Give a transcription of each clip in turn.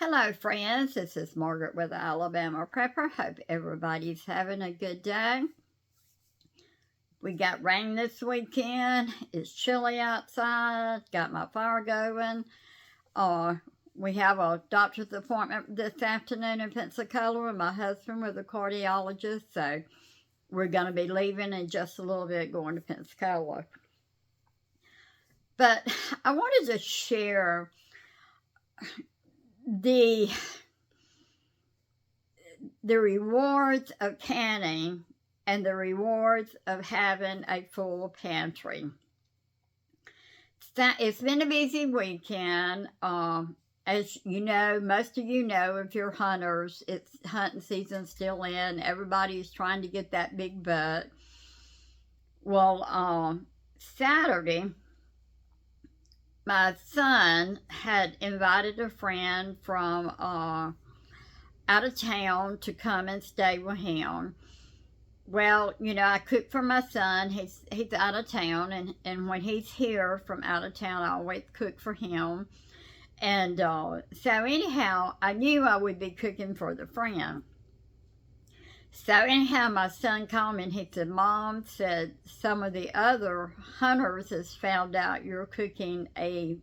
Hello, friends. This is Margaret with Alabama Prepper. Hope everybody's having a good day. We got rain this weekend. It's chilly outside. Got my fire going. We have a doctor's appointment this afternoon in Pensacola with my husband with a cardiologist. So we're going to be leaving in just a little bit going to Pensacola. But I wanted to share the rewards of canning and the rewards of having a full pantry. It's been a busy weekend. As you know, most of you know, if you're hunters, it's hunting season still in. Everybody's trying to get that big butt. Well, Saturday, my son had invited a friend from out of town to come and stay with him. Well, you know, I cook for my son. He's out of town, and when he's here from out of town, I always cook for him. And so anyhow, I knew I would be cooking for the friend. So anyhow, my son called me and he said, "Mom said some of the other hunters has found out you're cooking a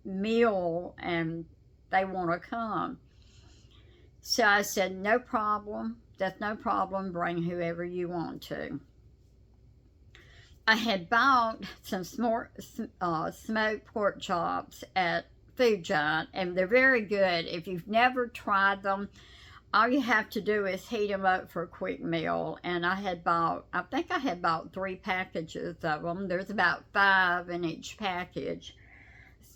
meal and they want to come." So I said, "No problem. That's no problem. Bring whoever you want to." I had bought some smoked pork chops at Food Giant, and they're very good. If you've never tried them, all you have to do is heat them up for a quick meal. And I think I had bought 3 packages of them. There's about 5 in each package.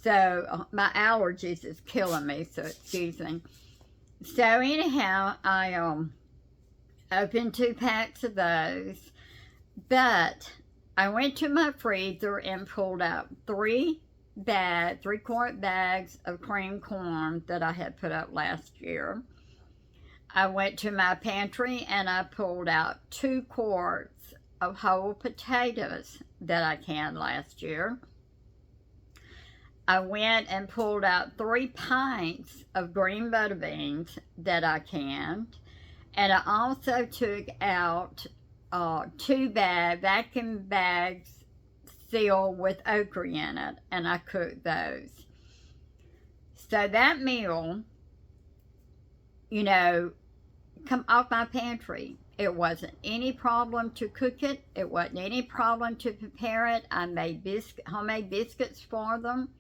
So my allergies is killing me, so excuse me. So anyhow, I opened 2 packs of those. But I went to my freezer and pulled out 3-quart bags of cream corn that I had put up last year. I went to my pantry and I pulled out 2 quarts of whole potatoes that I canned last year. I went and pulled out 3 pints of green butter beans that I canned. And I also took out 2 vacuum bags sealed with okra in it, and I cooked those. So that meal, you know, come off my pantry. It wasn't any problem to cook it. It wasn't any problem to prepare it. I made homemade biscuits for them.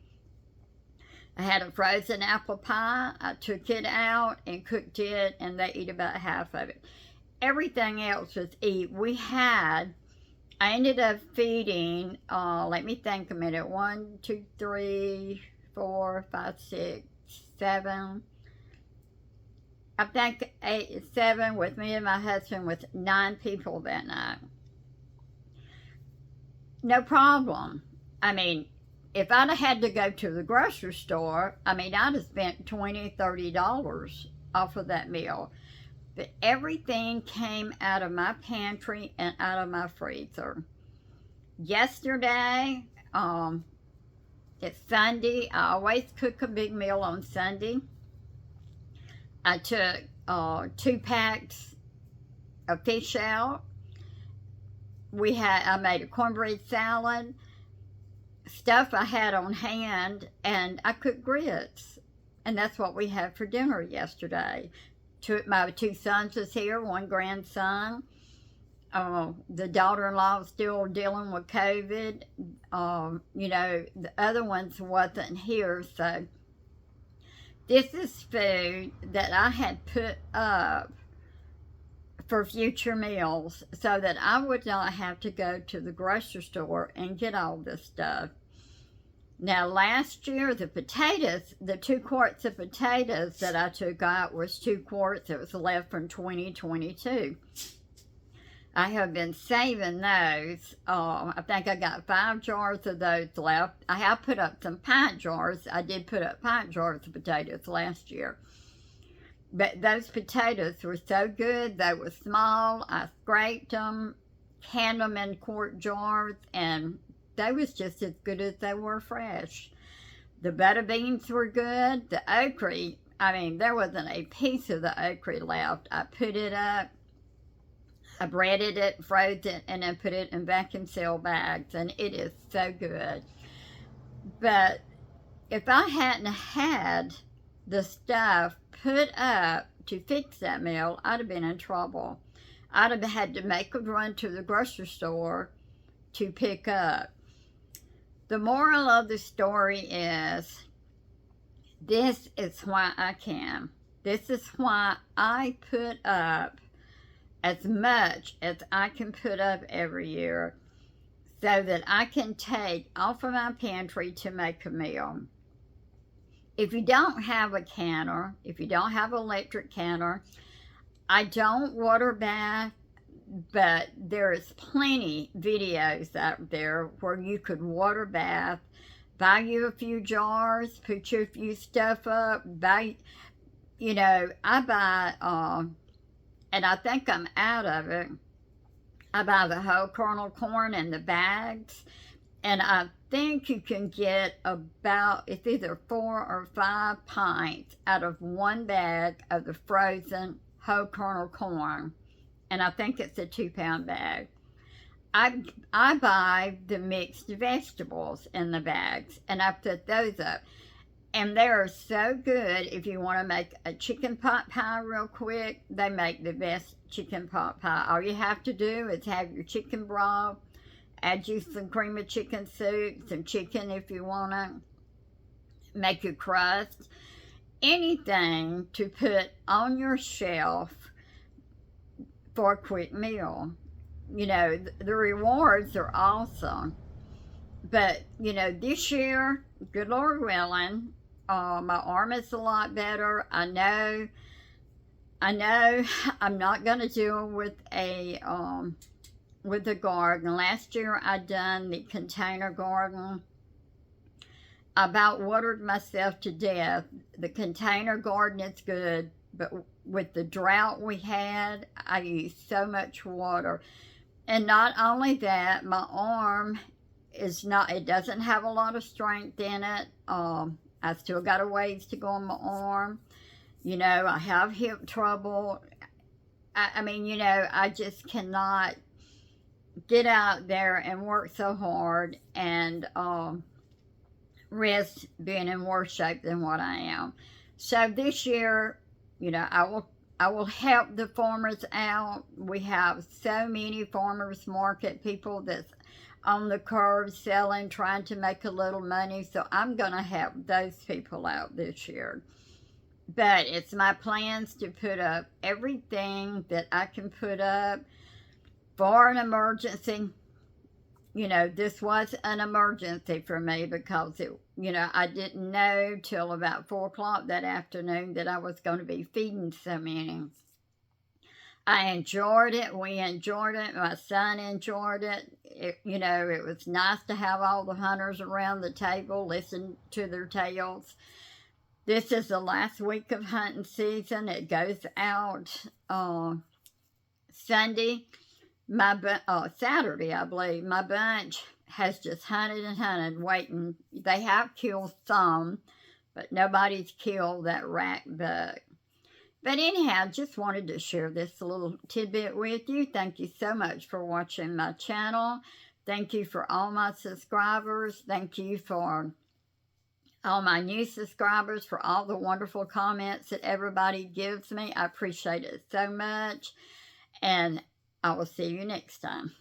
I had a frozen apple pie. I took it out and cooked it, and they eat about half of it. Everything else was I ended up feeding, let me think a minute, 1, 2, 3, 4, 5, 6, 7, I think 7 with me and my husband, with 9 people that night. No problem. I mean, if I'd have had to go to the grocery store, I'd have spent $20, $30 off of that meal. But everything came out of my pantry and out of my freezer. Yesterday, it's Sunday. I always cook a big meal on Sunday. I took 2 packs of fish out. I made a cornbread salad, stuff I had on hand, and I cooked grits. And that's what we had for dinner yesterday. My 2 sons was here, 1 grandson. The daughter-in-law was still dealing with COVID. You know, the other ones wasn't here, so this is food that I had put up for future meals so that I would not have to go to the grocery store and get all this stuff. Now, last year, the 2 quarts of potatoes that I took out was 2 quarts. It was left from 2022. I have been saving those. I think I got 5 jars of those left. I have put up some pint jars. I did put up pint jars of potatoes last year. But those potatoes were so good. They were small. I scraped them, canned them in quart jars, and they was just as good as they were fresh. The butter beans were good. The okra, I mean, there wasn't a piece of the okra left. I put it up, I breaded it, froze it, and then put it in vacuum seal bags, and it is so good. But if I hadn't had the stuff put up to fix that meal, I'd have been in trouble. I'd have had to make a run to the grocery store to pick up. The moral of the story is, this is why I can. This is why I put up as much as I can put up every year, so that I can take off of my pantry to make a meal. If you don't have a canner, if you don't have an electric canner, I don't water bath, but there is plenty videos out there where you could water bath. Buy you a few jars, put you a few stuff up, buy, I buy, and I think I'm out of it, I buy the whole kernel corn in the bags, and I think you can get about, it's either 4 or 5 pints out of one bag of the frozen whole kernel corn, and I think it's a 2-pound bag. I buy the mixed vegetables in the bags, and I put those up. And they are so good if you want to make a chicken pot pie real quick. They make the best chicken pot pie. All you have to do is have your chicken broth, add you some cream of chicken soup, some chicken if you want to, make your crust. Anything to put on your shelf for a quick meal. The rewards are awesome. But, this year, good Lord willing, my arm is a lot better. I know I'm not going to deal with a garden. Last year I done the container garden. I about watered myself to death. The container garden is good, but with the drought we had, I used so much water. And not only that, my arm it doesn't have a lot of strength in it. I still got a ways to go on my arm. I have hip trouble. I just cannot get out there and work so hard and risk being in worse shape than what I am. So this year, I will help the farmers out. We have so many farmers market people that's on the curb selling, trying to make a little money. So I'm going to help those people out this year. But it's my plans to put up everything that I can put up for an emergency. This was an emergency for me because I didn't know till about 4 o'clock that afternoon that I was going to be feeding so many. I enjoyed it. We enjoyed it. My son enjoyed it. It was nice to have all the hunters around the table, listen to their tales. This is the last week of hunting season. It goes out Sunday. Saturday, I believe. My bunch has just hunted and hunted, waiting. They have killed some, but nobody's killed that rack buck. But anyhow, just wanted to share this little tidbit with you. Thank you so much for watching my channel. Thank you for all my subscribers. Thank you for all my new subscribers, for all the wonderful comments that everybody gives me. I appreciate it so much. And I will see you next time.